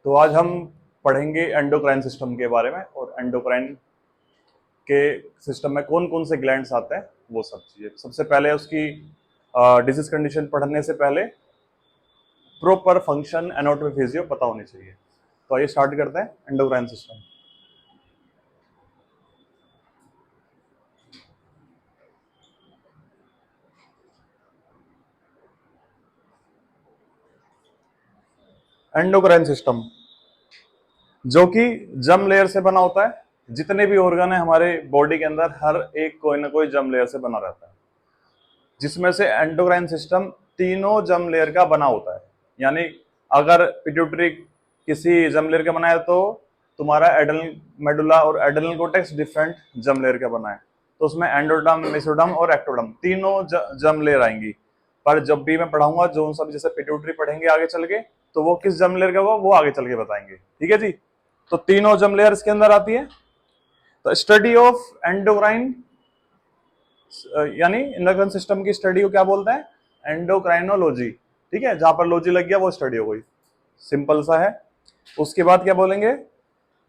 तो आज हम पढ़ेंगे एंडोक्राइन सिस्टम के बारे में और एंडोक्राइन के सिस्टम में कौन कौन से ग्लैंड्स आते हैं वो सब चीजें। सबसे पहले उसकी डिजीज कंडीशन पढ़ने से पहले प्रॉपर फंक्शन एनाटॉमी फिजियो पता होनी चाहिए। तो आइए स्टार्ट करते हैं एंडोक्राइन सिस्टम। एंडोक्राइन सिस्टम जो कि जर्म लेयर से बना होता है। जितने भी ऑर्गन है हमारे बॉडी के अंदर हर एक कोई ना कोई जर्म लेयर से बना रहता है, जिसमें से एंडोक्राइन सिस्टम तीनों जर्म लेयर का बना होता है। यानी अगर पिट्यूटरी किसी जर्म लेयर का बना है तो तुम्हारा एडनल मेडुला और adrenal cortex different germ layer का बना है। तो उसमें एंडोडर्म, मेसोडर्म और एक्टोडर्म तीनों जर्म लेयर आएंगी। पर जब भी मैं पढ़ाऊंगा जो सब जैसे पिट्यूटरी पढ़ेंगे आगे चल के, तो वो किस जर्म लेयर का होगा वो आगे चल के बताएंगे। ठीक है जी। तो तीनों जर्म लेयर इसके अंदर आती है। तो स्टडी ऑफ एंडोक्राइन यानी एंडोक्राइन सिस्टम की स्टडी को क्या बोलते हैं? एंडोक्राइनोलॉजी। ठीक है, जहां पर लॉजी लग गया वो स्टडी हो गई। सिंपल सा है। उसके बाद क्या बोलेंगे?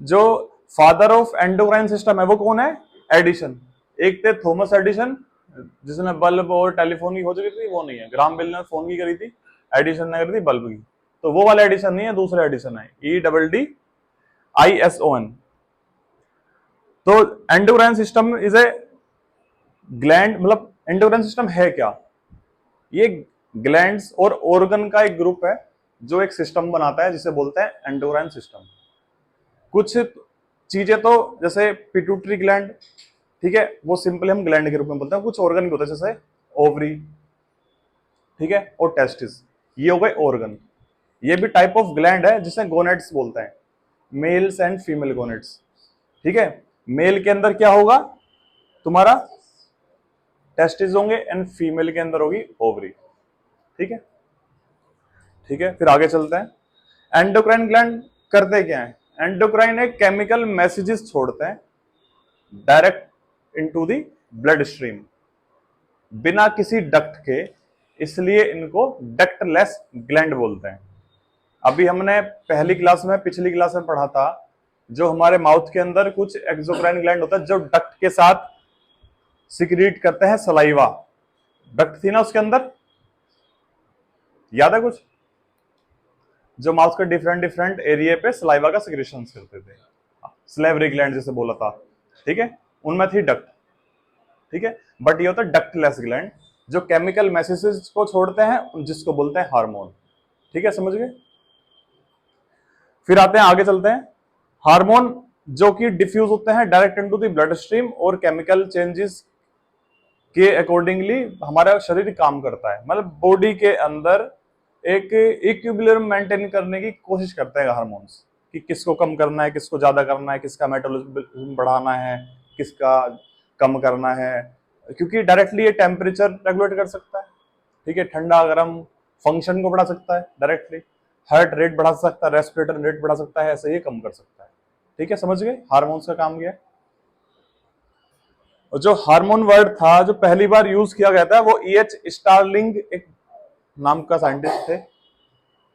जो फादर ऑफ एंडोक्राइन सिस्टम है वो कौन है? एडिशन। एक थे थॉमस एडिशन जिसने बल्ब और टेलीफोन की खोज की थी, वो नहीं है। ग्राहम बेल ने फोन की करी थी, एडिशन ने करी थी बल्ब की। तो वो वाला एडिशन नहीं है, दूसरा एडिशन है, EDDISON। तो endocrine system is a gland, मतलब एंडोक्राइन सिस्टम है क्या? ये ग्लैंड्स और ऑर्गन का एक ग्रुप है जो एक सिस्टम बनाता है जिसे बोलते हैं एंडोक्राइन सिस्टम। कुछ चीजें तो जैसे पिट्यूटरी ग्लैंड, ठीक है, वो सिंपली हम ग्लैंड के रूप में बोलते हैं। कुछ ऑर्गन भी होते हैं जैसे ओवरी, ठीक है, और टेस्टिस, ये हो गए ऑर्गन। ये भी टाइप ऑफ ग्लैंड है जिसे गोनेट्स बोलते हैं, मेल्स एंड फीमेल गोनेट्स। ठीक है, मेल के अंदर क्या होगा? तुम्हारा टेस्टिस होंगे एंड फीमेल के अंदर होगी ओवरी। ठीक है, ठीक है, फिर आगे चलते हैं। एंडोक्राइन ग्लैंड करते क्या है? एंडोक्राइन एक केमिकल मैसेजेस छोड़ते हैं direct into the blood stream बिना किसी डक्ट के, इसलिए इनको डक्टलेस ग्लैंड बोलते हैं। अभी हमने पहली क्लास में, पिछली क्लास में पढ़ा था, जो हमारे माउथ के अंदर कुछ एक्सोक्राइन ग्लैंड होता है जो डक्ट के साथ सिक्रीट करते हैं सलाइवा। डक्ट थी ना उसके अंदर, याद है कुछ? जो माउथ के डिफरेंट डिफरेंट एरिया पे सलाइवा का सिक्रेशन करते थे, स्लेवरी ग्लैंड जैसे बोला था। ठीक है, उनमें थी डक्ट। ठीक है, बट ये होता है डक्टलेस ग्लैंड जो केमिकल मैसेजेस को छोड़ते हैं, जिसको बोलते हैं हार्मोन। ठीक है, समझ गए? फिर आते हैं, आगे चलते हैं। हार्मोन जो कि डिफ्यूज होते हैं direct into the blood stream और केमिकल चेंजेस के अकॉर्डिंगली हमारा शरीर काम करता है। मतलब बॉडी के अंदर एक इक्विलिब्रियम मेंटेन करने की कोशिश करते हैं हार्मोन्स, कि किसको कम करना है, किसको ज्यादा करना है, किसका मेटाबॉलिज्म बढ़ाना है, किसका कम करना है। क्योंकि डायरेक्टली ये टेम्परेचर रेगुलेट कर सकता है। ठीक है, ठंडा गर्म फंक्शन को बढ़ा सकता है डायरेक्टली, हार्ट रेट बढ़ा सकता है, रेस्पिरेटर रेट बढ़ा सकता है, ऐसे ही कम कर सकता है। ठीक है, समझ गए हार्मोन्स का काम क्या है? और जो हार्मोन वर्ड था जो पहली बार यूज किया गया था वो EH स्टार्लिंग एक नाम का साइंटिस्ट थे।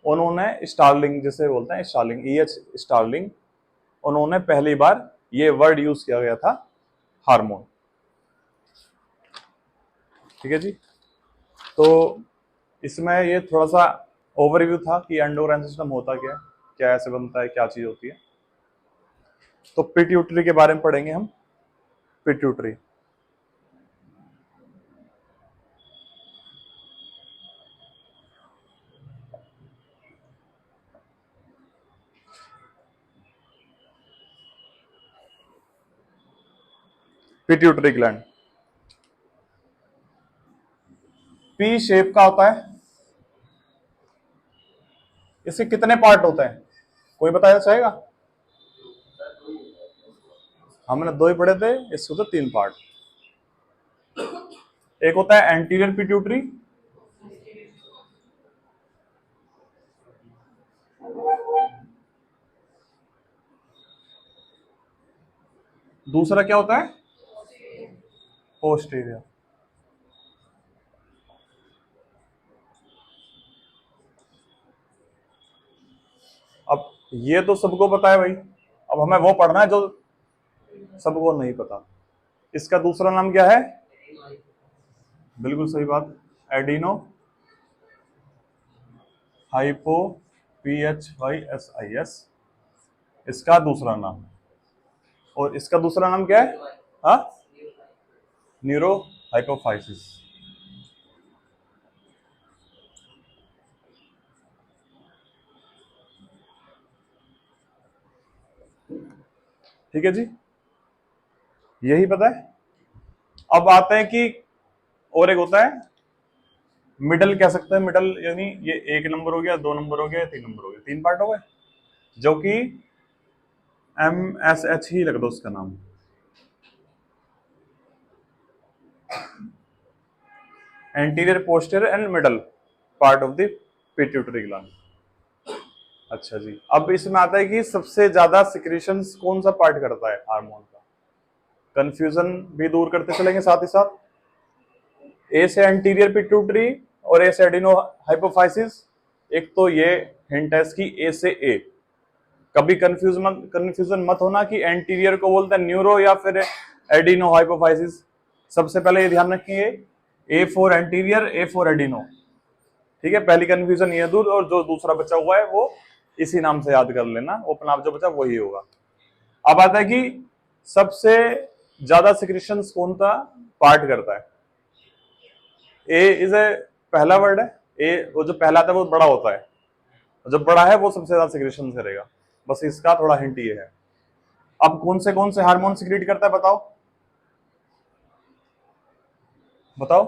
उन्होंने स्टार्लिंग जिसे बोलते हैं स्टार्लिंग, EH स्टार्लिंग, उन्होंने पहली बार ये वर्ड यूज किया गया था, हार्मोन। ठीक है जी। तो इसमें ये थोड़ा सा ओवरव्यू था कि एंडोक्राइन सिस्टम होता क्या है, क्या ऐसे बनता है, क्या चीज होती है। तो पिट्यूटरी के बारे में पढ़ेंगे हम। Pituitary, pituitary gland P shape का होता है। इसके कितने पार्ट होते हैं, कोई बताया चाहेगा? हमने दो ही पढ़े थे, इसको तो तीन पार्ट। एक होता है एंटीरियर पिट्यूटरी, दूसरा क्या होता है? पोस्टीरियर। अब ये तो सबको पता है भाई, अब हमें वो पढ़ना है जो सबको नहीं पता। इसका दूसरा नाम क्या है? बिल्कुल सही बात, एडिनो हाइपो PHYSIS, इसका दूसरा नाम। और इसका दूसरा नाम क्या है? हाँ, न्यूरो हाइपोफाइसिस। ठीक है जी, यही पता है। अब आते हैं कि और एक होता है मिडल, कह सकते हैं मिडल, यानी ये 1 नंबर हो गया, 2 नंबर हो गया, 3 नंबर हो गया, 3 पार्ट हो गए, जो कि MSH ही लग दो उसका नाम। Anterior posterior and middle part of the pituitary gland. अच्छा जी, अब इसमें आता है कि सबसे ज्यादा सिक्रीशंस कौन सा पार्ट करता है हार्मोन का। कंफ्यूजन भी दूर करते चलेंगे साथ ही साथ। ए से एंटीरियर पिट्यूटरी और ए से एडिनो हाइपोफाइसिस। एक तो ये हिंट है इसकी, ए से ए। कभी कंफ्यूजन मत होना कि एंटीरियर को बोलते हैं न्यूरो या फिर एडिनो हाइपोफाइसिस। सबसे पहले ये ध्यान रखिए, A for anterior, A for adeno. ठीक है, पहली कंफ्यूजन ये दूर, और जो दूसरा बचा हुआ है वो इसी नाम से याद कर लेना, ओपन आप जो बचा वही होगा। अब आता है कि सबसे ज्यादा सिक्रीशंस कौन सा पार्ट करता है। ए इज ए पहला वर्ड है, ए वो जो पहला आता है वो बड़ा होता है, और जो बड़ा है वो सबसे ज्यादा सिक्रीशन करेगा। बस इसका थोड़ा हिंट ये है। अब कौन से हार्मोन सिक्रीट करता है बताओ, बताओ।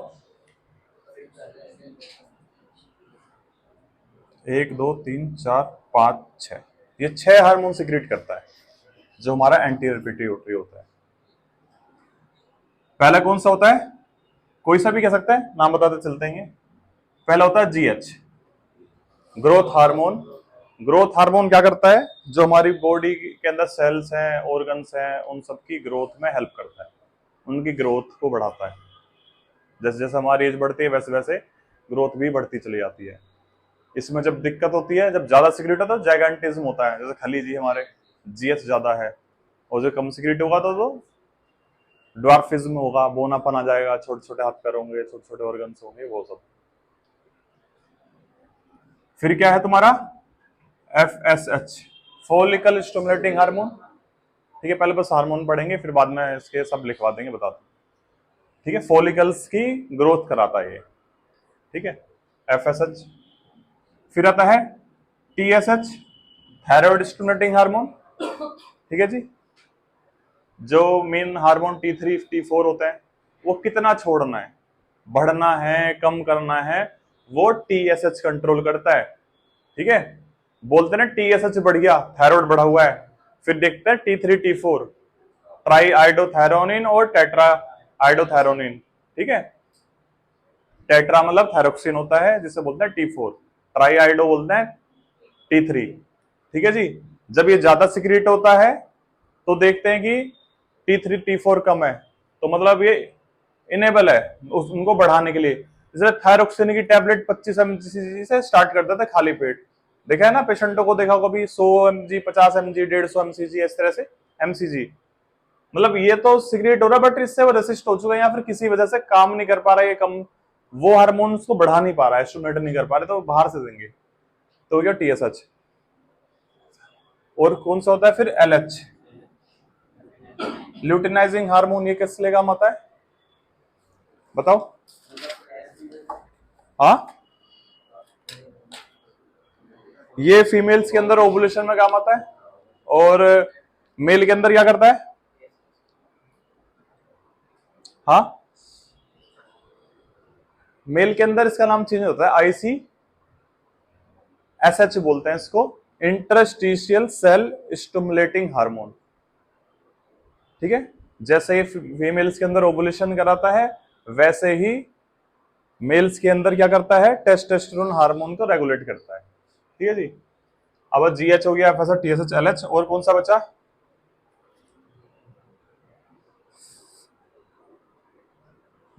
1 2 3 4 5 6, ये 6 हार्मोन सिक्रीट करता है जो हमारा एंटीरियर पिट्यूटरी होता है। पहला कौन सा होता है? कोई सा भी कह सकते हैं, नाम बताते चलते हैं। पहला होता है GH, growth hormone. Growth hormone क्या करता है? जो हमारी बॉडी के अंदर सेल्स हैं, ऑर्गन्स हैं, उन सबकी ग्रोथ में हेल्प करता है, उनकी ग्रोथ को बढ़ाता है। जैसे जैसे हमारी एज बढ़ती है वैसे वैसे ग्रोथ भी बढ़ती चली जाती है। इसमें जब दिक्कत होती है, जब ज्यादा सिक्रीट होता है तो जाइगेंटिज्म होता है, जैसे खली जी हमारे GH ज्यादा है, और जो कम सिक्रीट होगा तो ड्वार्फिज्म होगा, बोनापन आ जाएगा, छोटे छोटे हाथ पैर होंगे, छोटे छोटे ऑर्गन्स होंगे, वो सब। फिर क्या है तुम्हारा? FSH, follicle stimulating hormone. ठीक है, पहले बस हार्मोन पढ़ेंगे, फिर बाद में इसके सब लिखवा देंगे, बता दो। ठीक है, फॉलिकल्स की ग्रोथ कराता है ये। ठीक है, FSH। फिर आता है TSH, थायराइड स्टिमुलेटिंग हार्मोन। ठीक है जी, जो मेन हार्मोन T3 T4 होता है, वो कितना छोड़ना है, बढ़ना है, कम करना है, वो TSH कंट्रोल करता है। ठीक है, बोलते ना TSH बढ़ गया, थायराइड बढ़ा हुआ है, फिर देखते हैं T3 T4, ट्राई आइडोथैरोनिन और टेट्रा आइडोथैरोनिन। ठीक है, टेट्रा मतलब थायरोक्सिन होता है जिसे बोलते हैं T4, ट्राई आइडो बोलते हैं T3। ठीक है जी, जब ये ज्यादा सिक्रीट होता है तो देखते हैं कि T3 T4 कम है, तो मतलब ये इनेबल है उनको बढ़ाने के लिए। जैसे थायरोक्सिन की टैबलेट 25 mg से स्टार्ट करते थे खाली पेट, देखा है ना पेशेंटों को, देखा कभी 100 mg, 50 mg, 150 mg, इस तरह से mcg। मतलब ये तो सिक्रेट हो रहा है, बट इससे वो रेसिस्ट हो चुका है या फिर किसी वजह से काम नहीं कर पा रहा है, ये कम वो हार्मोन्स को बढ़ा नहीं पा रहा है, स्टिमुलेट नहीं कर पा रहे, तो बाहर से देंगे। तो क्या TSH। और कौन सा होता है फिर? LH, luteinizing hormone. ये किस लिए काम आता है बताओ? हाँ, ये फीमेल्स के अंदर ओवुलेशन में काम आता है, और मेल के अंदर क्या करता है? हाँ, मेल के अंदर इसका नाम चेंज होता है, ICSH बोलते हैं इसको, इंटरस्टिशियल सेल स्टिमुलेटिंग हार्मोन। ठीक है, जैसे ही फीमेल्स के अंदर ओवुलेशन कराता है, वैसे ही मेल्स के अंदर क्या करता है? टेस्टोस्टेरोन हार्मोन को रेगुलेट करता है। ठीक है जी, अब GH हो गया, FSH, TSH, LH, और कौन सा बचा?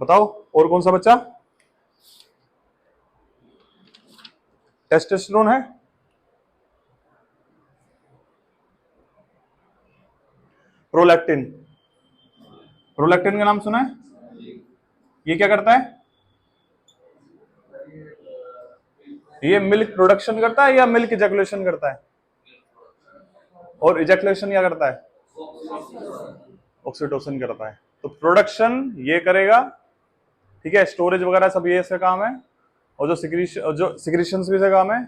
बताओ, और कौन सा बचा? टेस्टोस्टेरोन है, प्रोलैक्टिन, प्रोलैक्टिन का नाम सुना है? ये क्या करता है? ये मिल्क प्रोडक्शन करता है या मिल्क इजैकुलेशन करता है? और इजैकुलेशन क्या करता है? ऑक्सीटोसिन करता है। तो प्रोडक्शन ये करेगा, ठीक है, स्टोरेज वगैरह सब ये इसका काम है, और जो सिक्रीशन भी इसका काम है।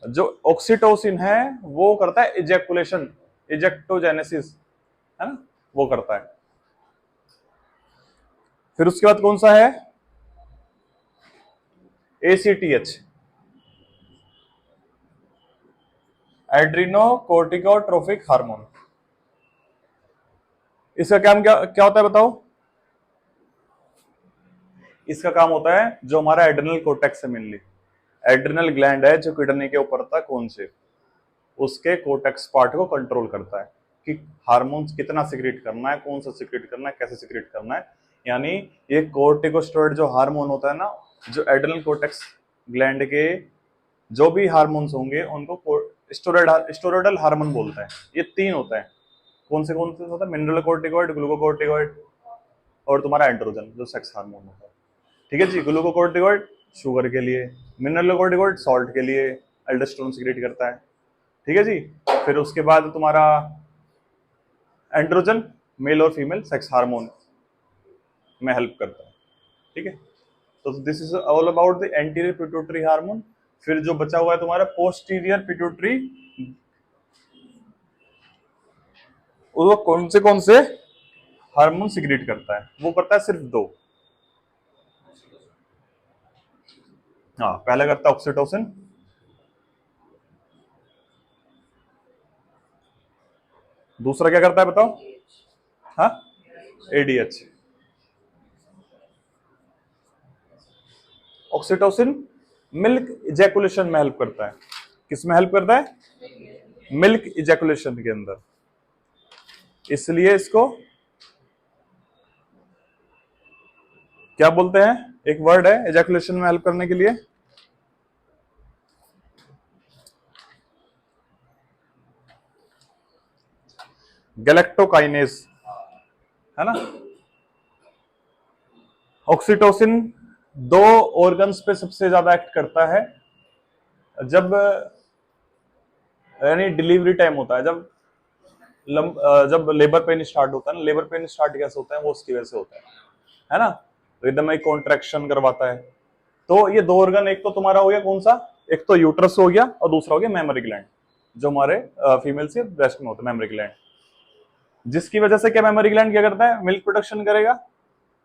जो ऑक्सीटोसिन है वो करता है इजैकुलेशन, इजेक्टोजेनेसिस, है ना, वो करता है। फिर उसके बाद कौन सा है? ACTH, adrenocorticotrophic hormone. इसका काम क्या क्या होता है बताओ? इसका काम होता है जो हमारा एड्रिनल कोर्टेक्स है, मेनली एड्रिनल ग्लैंड है जो किडनी के ऊपर था, कौन से, उसके कोर्टेक्स पार्ट को कंट्रोल करता है कि हार्मोन्स कितना सिक्रेट करना है, कौन सा सिक्रेट करना है, कैसे सिक्रेट करना है। यानी ये कोर्टिकोस्टेरॉइड जो हार्मोन होता है ना, जो एड्रिनल कोर्टेक्स ग्लैंड के जो भी हार्मोन्स होंगे उनको स्टेरॉइडल हार्मोन बोलते हैं। ये तीन होते हैं। कौन से होता है? मिनरल कोर्टिकॉइड, ग्लूकोकोर्टिकॉइड, और तुम्हारा एंड्रोजन जो सेक्स हार्मोन होता है। ठीक है जी। ग्लूकोकोर्टिकॉइड शुगर के लिए, मिनरल कोर्टिकॉइड सॉल्ट के लिए, एल्डोस्टेरोन सिक्रेट करता है। ठीक है जी। फिर उसके बाद तुम्हारा एंड्रोजन मेल और फीमेल सेक्स हार्मोन में हेल्प करता है। ठीक है। तो this is all about the anterior pituitary hormone. फिर जो बचा हुआ है तुम्हारा पोस्टीरियर पिट्यूटरी, वो कौन से हार्मोन सिक्रेट करता है? वो करता है सिर्फ दो। हाँ, पहला करता है ऑक्सीटोसिन, दूसरा क्या करता है बताओ? हाँ, ADH। ऑक्सीटोसिन मिल्क इजैकुलेशन में हेल्प करता है। किस में हेल्प करता है? मिल्क इजैकुलेशन के अंदर। इसलिए इसको क्या बोलते हैं? एक वर्ड है इजैकुलेशन में हेल्प करने के लिए, गैलेक्टोकाइनेज, है ना। ऑक्सीटोसिन दो ऑर्गन्स पे सबसे ज्यादा एक्ट करता है। जब यानी डिलीवरी टाइम होता है, जब लेबर पेन स्टार्ट होता है ना, लेबर पेन स्टार्ट कैसे होता है? वो उसकी वजह से होता है ना। रिदम एक कॉन्ट्रैक्शन करवाता है। तो ये दो ऑर्गन, एक तो तुम्हारा हो गया कौन सा, एक तो यूट्रस हो गया और दूसरा हो गया मेमोरी ग्लैंड, जो हमारे फीमेल से ब्रेस्ट में होता है, मेमोरी ग्लैंड। जिसकी वजह से क्या मेमोरी ग्लैंड क्या करता है? मिल्क प्रोडक्शन करेगा।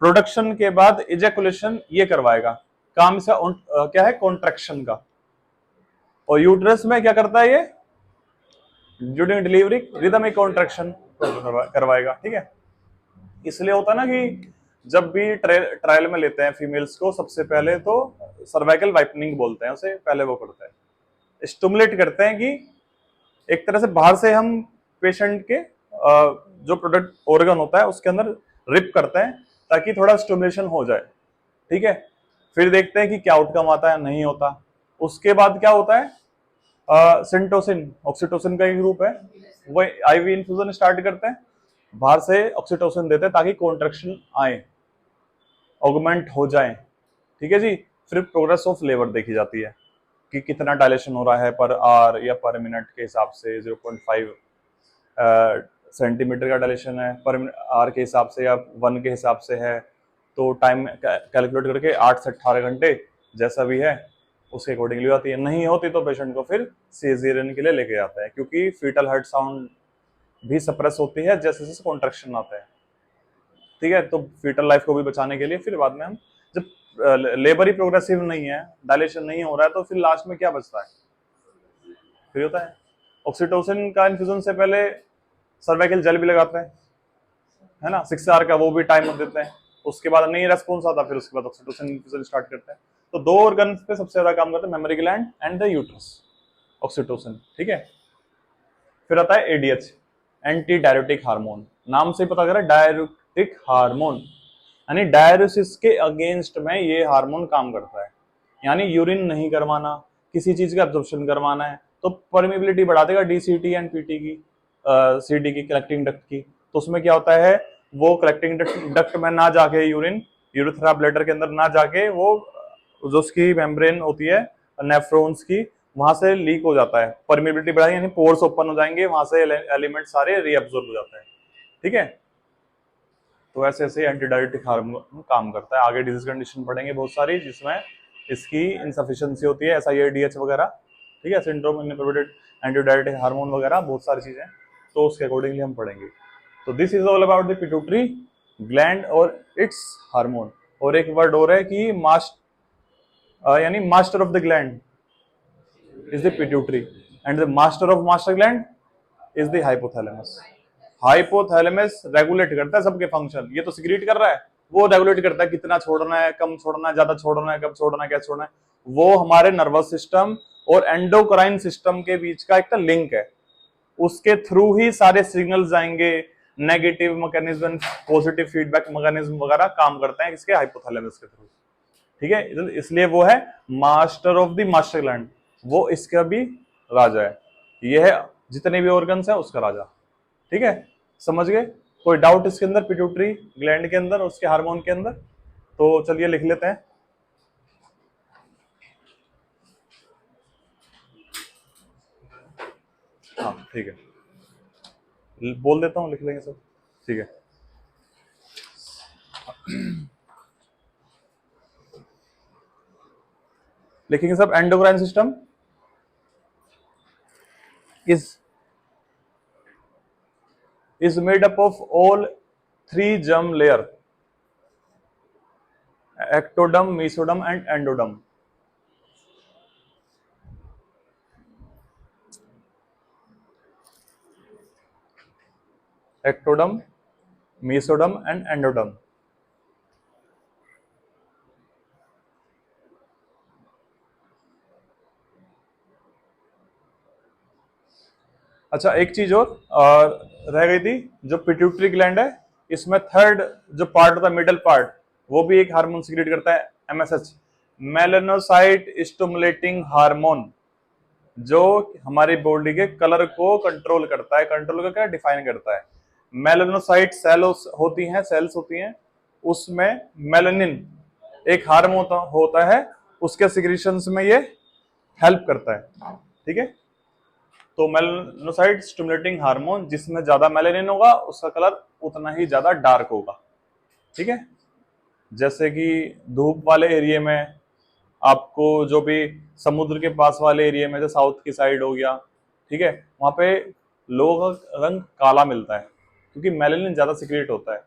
प्रोडक्शन के बाद इजैकुलेशन ये करवाएगा। काम इसका क्या है? कॉन्ट्रैक्शन का। और यूट्रस में क्या करता है? ये ड्यूरिंग डिलीवरी रिदमिक कॉन्ट्रैक्शन करवाएगा। ठीक है। इसलिए होता है ना कि जब भी ट्रायल में लेते हैं फीमेल्स को, सबसे पहले तो सर्वाइकल वाइपनिंग बोलते हैं उसे, पहले वो करते हैं, स्टिमुलेट करते हैं कि एक तरह से बाहर से हम पेशेंट के जो प्रोडक्ट ऑर्गन होता है उसके अंदर रिप करते हैं ताकि थोड़ा स्टिमुलेशन हो जाए। ठीक है। फिर देखते हैं कि क्या आउटकम आता है, नहीं होता। उसके बाद क्या होता है? सिंटोसिन, ऑक्सीटोसिन का एक ग्रुप है, वो आईवी इन्फ्यूजन स्टार्ट करते हैं, बाहर से ऑक्सीटोसिन देते हैं ताकि कॉन्ट्रैक्शन आए, ऑगमेंट हो जाए। ठीक है जी। फिर प्रोग्रेस ऑफ लेबर देखी जाती है कि कितना डायलेशन हो रहा है पर आवर या पर मिनट के हिसाब से। 0.5 सेंटीमीटर का डायलेशन है पर आवर के हिसाब से या 1 के हिसाब से है, तो टाइम कैलकुलेट करके 8 से 18 घंटे जैसा भी है उसके अकॉर्डिंगली आती है। नहीं होती तो पेशेंट को फिर सीजेरियन के लिए लेके जाता है, क्योंकि फीटल हार्ट साउंड भी सप्रेस होती है जैसे जैसे कॉन्ट्रैक्शन आता है। ठीक है। तो फीटल लाइफ को भी बचाने के लिए फिर बाद में हम, जब लेबर ही प्रोग्रेसिव नहीं है, डायलेशन नहीं हो रहा है, तो फिर लास्ट में क्या बचता है? फिर होता है ऑक्सीटोसिन का इन्फ्यूजन से पहले सर्वाइकल जेल भी लगाते हैं, है ना, 6 आवर का, वो भी टाइम देते हैं। उसके बाद नहीं रेस्पॉन्स आता, फिर उसके बाद ऑक्सीटोसिन इन्फ्यूजन स्टार्ट करते हैं। तो दो ऑर्गन पे सबसे ज्यादा काम करते हैं, memory gland and the uterus, oxytocin. ठीक है। फिर आता है ADH, एंटी डायरेटिक हार्मोन। नाम से ही पता चल रहा है डायरेटिक हार्मोन, यानी डायलिसिस के अगेंस्ट में ये हार्मोन काम करता है। यानी यूरिन नहीं करवाना, किसी चीज का एब्जॉर्प्शन करवाना है तो परमिबिलिटी बढ़ा देगा DCT एंड PT की, CD की, कलेक्टिंग डक्ट की, तो उसमें क्या होता है, वो कलेक्टिंग डक्ट में ना जाके यूरिन यूरेथ्रा ब्लैडर के अंदर ना जाके वो जो उसकी मेम्ब्रेन होती है नेफ्रॉन्स की, वहां से लीक हो जाता है, परमिबिलिटी बढ़ाई यानी पोर्स ओपन हो जाएंगे, वहां से एलिमेंट सारे रीअब्सॉर्ब हो जाते हैं। ठीक है, तो ऐसे ऐसे एंटीडायरेटिक हार्मोन काम करता है। आगे डिजीज कंडीशन पढ़ेंगे बहुत सारी जिसमें इसकी इनसफिशिएंसी होती है, SIADH वगैरह, ठीक है, सिंड्रोम इनहिबिटेड एंटीडायरेटिक हार्मोन वगैरह बहुत सारी चीजें, तो उसके अकॉर्डिंगली हम पढ़ेंगे। तो this is all about the pituitary gland और इट्स हार्मोन। और एक वर्ड और है कि यानी master of the gland is the pituitary and the master of master gland is the hypothalamus. Hypothalamus regulate करता है सबके फंक्शन, ये तो सिक्रीट कर रहा है, वो रेगुलेट करता है कितना छोड़ना है, कम छोड़ना है, ज्यादा छोड़ना है, कब छोड़ना है, कैसे छोड़ना है। वो हमारे नर्वस सिस्टम और एंडोक्राइन सिस्टम के बीच का एक लिंक है, उसके थ्रू ही सारे सिग्नल्स आएंगे, negative mechanism, positive feedback mechanism वगैरह काम करते हैं इसके हाइपोथैलेमस के थ्रू। ठीक है, इसलिए वो है master of the master gland, वो इसका भी राजा है, यह है जितने भी ऑर्गन्स है उसका राजा। ठीक है, समझ गए? कोई डाउट इसके अंदर, पिट्यूटरी ग्लैंड के अंदर, उसके हार्मोन के अंदर? तो चलिए लिख लेते हैं। हाँ ठीक है, बोल देता हूँ, लिख लेंगे सब। ठीक है, लिखेंगे सब। Endocrine system is made up of all three germ layer: ectoderm, mesoderm and endoderm. Ectoderm, mesoderm and endoderm. अच्छा, एक चीज और रह गई थी, जो पिट्यूटरी ग्लैंड है, इसमें थर्ड जो पार्ट होता है, मिडल पार्ट, वो भी एक हार्मोन सिक्रेट करता है, MSH, मेलानोसाइट स्टिमुलेटिंग हार्मोन, जो हमारी बॉडी के कलर को कंट्रोल करता है। कंट्रोल का क्या डिफाइन करता है? मेलानोसाइट सेल्स होती हैं, उसमें मेलानिन एक हार्मोन होता है, उसके सिक्रीशंस में ये हेल्प करता है। ठीक है, तो मेलानोसाइट स्टिमुलेटिंग हार्मोन, जिसमें ज्यादा मेलानिन होगा उसका कलर उतना ही ज्यादा डार्क होगा। ठीक है, जैसे कि धूप वाले एरिया में आपको, जो भी समुद्र के पास वाले एरिया में, जैसे साउथ की साइड हो गया, ठीक है, वहां पे लोगों का रंग काला मिलता है क्योंकि मेलानिन ज्यादा सिक्रेट होता है।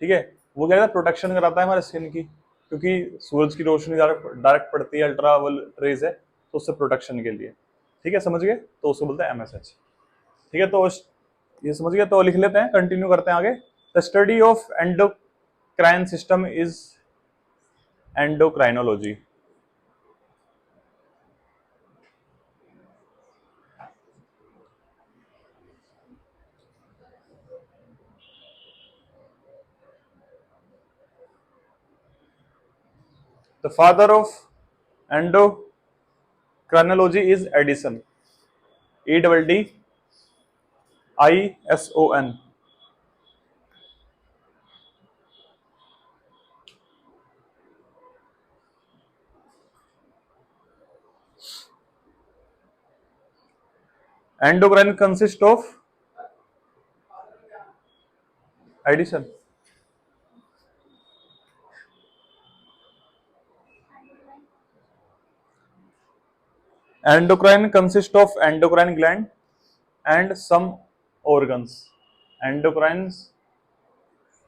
ठीक है, वो क्या है, प्रोटेक्शन कराता है हमारे स्किन की, क्योंकि सूरज की रोशनी डायरेक्ट पड़ती है, अल्ट्रावायलेट रेज है, तो उससे प्रोटेक्शन के लिए। ठीक है, समझ गए? तो उसको बोलते हैं MSH। ठीक है, तो ये समझ गए, तो लिख लेते हैं, कंटिन्यू करते हैं आगे। The study of endocrine system is endocrinology. The father of endocrinology is Edison. EDDISON. Endocrine consists of Edison. Endocrine consists of endocrine gland and some organs. Endocrines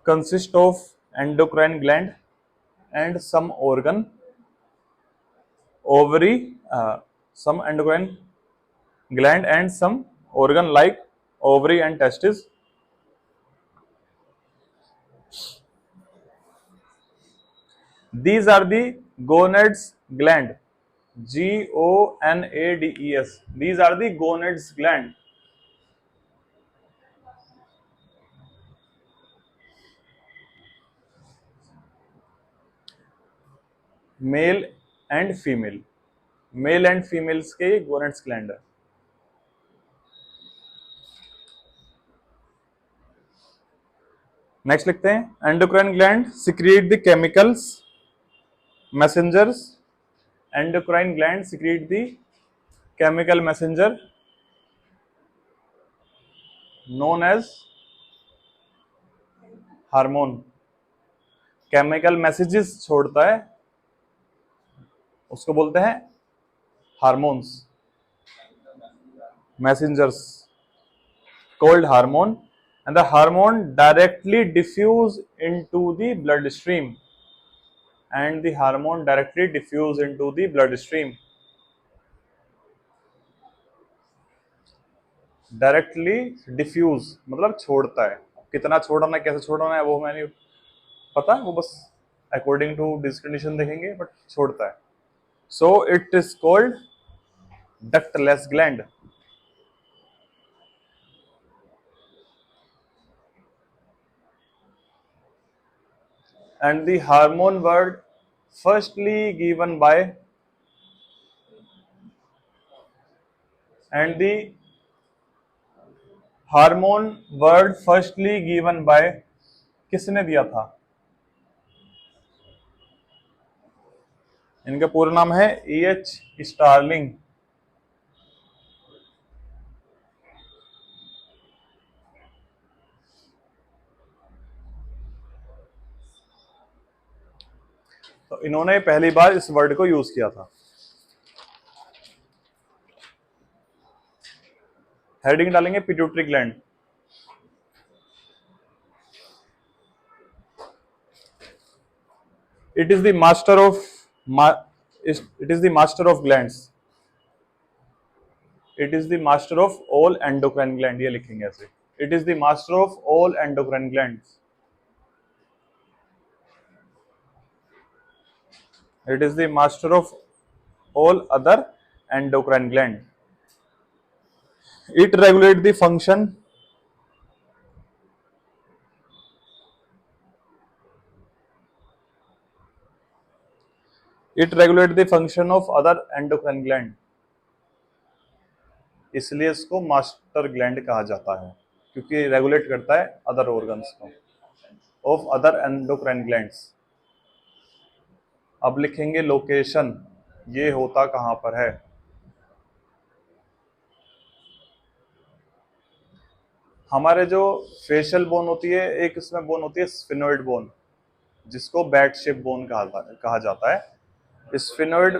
consist of endocrine gland and some organ, ovary, some endocrine gland and some organ like ovary and testes. These are the gonads gland. GONADES. These are the gonads gland. Male and female, male and females के gonads gland है। Next लिखते हैं endocrine gland secrete the chemicals messengers, endocrine gland secrete the chemical messenger known as hormone. Chemical messages छोड़ता है उसको बोलते हैं hormones, messengers called hormone, and the hormone directly diffuse into the bloodstream, and the hormone directly diffuse into the bloodstream, directly diffuse मतलब छोड़ता है, कितना छोड़ना है कैसे छोड़ना है वो हमें नहीं पता, वो बस अकॉर्डिंग टू डिस्क्रिमिनेशन देखेंगे, बट छोड़ता है। So it is called ductless gland. And the hormone word firstly given by and the hormone word firstly given by किसने दिया था? इनका पूरा नाम है E.H. स्टार्लिंग। तो इन्होंने पहली बार इस वर्ड को यूज किया था। हेडिंग डालेंगे pituitary gland. It is the master of it is the master of glands, it is the master of all endocrine gland, ये लिखेंगे ऐसे, it is the master of all endocrine glands, it is the master of all other endocrine gland. It regulate the function it regulate the function of other endocrine gland, इसलिए इसको master gland कहा जाता है क्योंकि regulate करता है other organs को of other endocrine glands. अब लिखेंगे लोकेशन, ये होता कहां पर है? हमारे जो फेशियल बोन होती है, एक इसमें बोन होती है स्फिनोइड बोन, जिसको बैट शेप बोन कहा जाता है। स्फिनोइड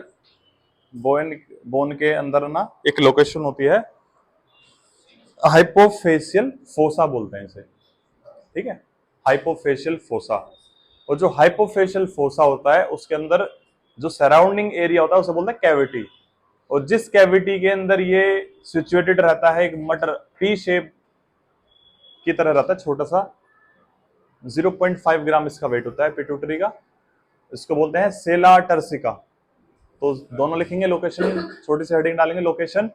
बोन के अंदर ना एक लोकेशन होती है, हाइपोफेशियल फोसा बोलते हैं इसे, ठीक है, हाइपोफेशियल फोसा। और जो हाइपोफेशियल फोसा होता है उसके अंदर जो सराउंडिंग एरिया होता है उसे बोलते हैं कैविटी, और जिस कैविटी के अंदर ये सिचुएटेड रहता है, एक मटर पी शेप की तरह रहता है, छोटा सा 0.5 ग्राम इसका वेट होता है पिट्यूटरी का, इसको बोलते हैं सेला टर्सिका। तो दोनों लिखेंगे लोकेशन, छोटी सी हेडिंग डालेंगे लोकेशन,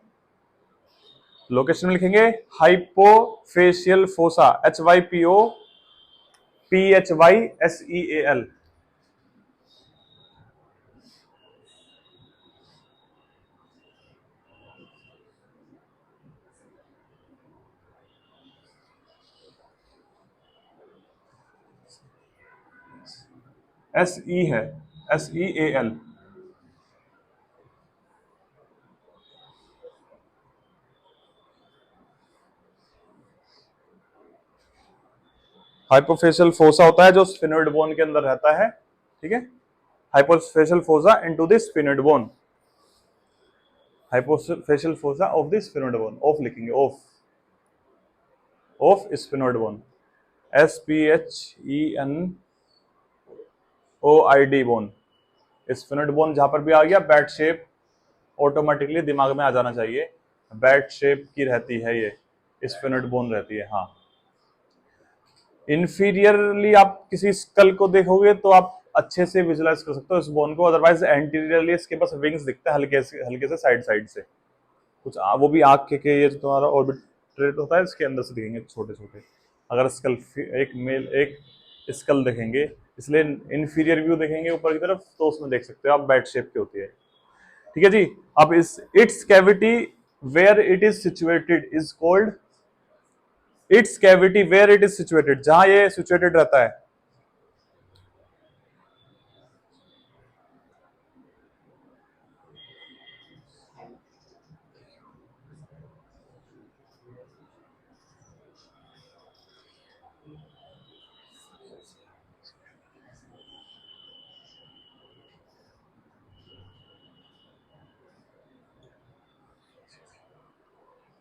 लोकेशन में लिखेंगे हाइपोफेशियल फोसा, HYPOPHYSEAL। SE है, SEAL। हाइपोफेशियल फोसा होता है जो स्फिनोइड बोन के अंदर रहता है, ठीक है, hypophyseal fossa into the sphenoid bone, hypophyseal fossa of the sphenoid bone, of लिखेंगे, of sphenoid bone, SPHENOID bone. Sphenoid bone जहां पर भी आ गया बैट शेप ऑटोमेटिकली दिमाग में आ जाना चाहिए, बैट शेप की रहती है ये, स्फिनोइड बोन रहती है। हाँ, इंफीरियरली आप किसी स्कल को देखोगे तो आप अच्छे से विजुलाइज कर सकते हो इस बोन को, अदरवाइज एंटीरियरली इसके पास विंग्स दिखते हैं हल्के से साइड से कुछ, वो भी आंख के ये जो तुम्हारा ऑर्बिट्रेट होता है इसके अंदर से दिखेंगे छोटे छोटे। अगर स्कल एक स्कल देखेंगे, इसलिए इंफीरियर व्यू देखेंगे ऊपर की तरफ तो उसमें देख सकते हो आप बैट शेप की होती है, ठीक है जी। अब इस its cavity where it is situated is called its cavity where it is situated, जहां ये सिचुएटेड रहता है।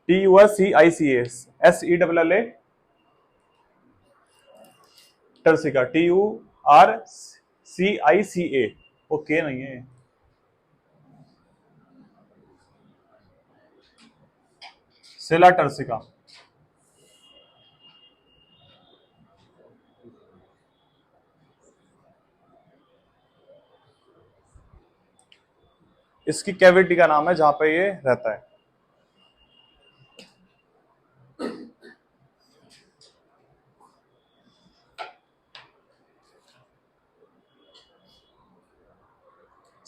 TURCICA, SELLA, turcica, TURCICA, okay नहीं है, सेला टर्सिका। इसकी कैविटी का नाम है जहां पे ये रहता है।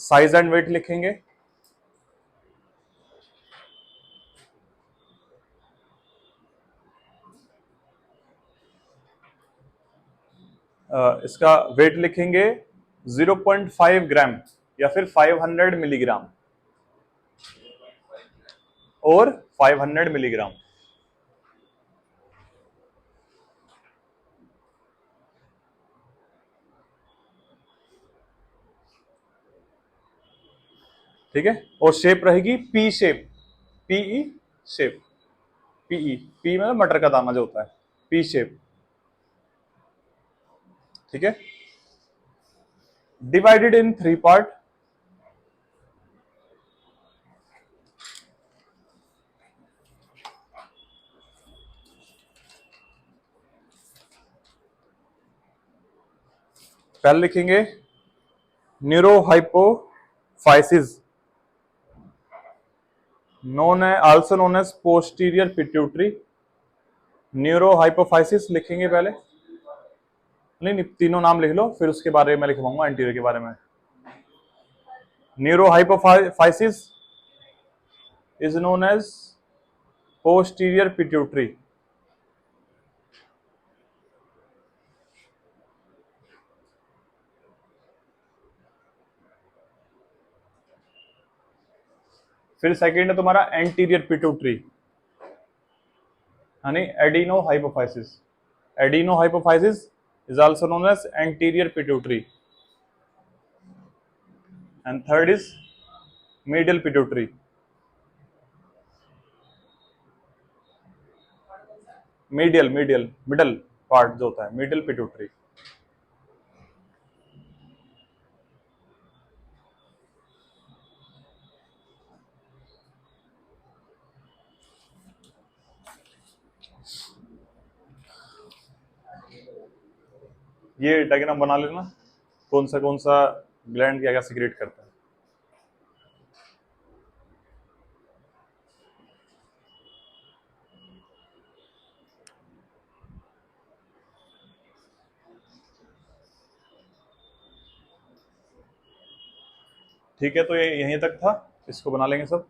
साइज एंड वेट लिखेंगे। इसका वेट लिखेंगे 0.5 ग्राम या फिर 500 मिलीग्राम और 500 मिलीग्राम। ठीक है, और शेप रहेगी pea shape, pea shape, pea, pea मतलब मटर का दाना जो होता है, पी शेप। ठीक है, डिवाइडेड इन 3 पार्ट। पहले लिखेंगे neurohypophysis, also known as posterior pituitary. Neurohypophysis लिखेंगे पहले, नहीं तीनों नाम लिख लो, फिर उसके बारे में लिखवाऊंगा एंटीरियर के बारे में। Neurohypophysis is known as posterior pituitary. फिर सेकेंड है तुम्हारा एंटीरियर पिट्यूटरी, यानी adenohypophysis. Adenohypophysis is also known as anterior pituitary, and third is medial pituitary। Middle part जो होता है, मिडल पिट्यूटरी। ये डायग्राम बना लेना, कौन सा ग्लैंड क्या क्या सीक्रेट करता है। ठीक है, तो ये यहीं तक था, इसको बना लेंगे सब।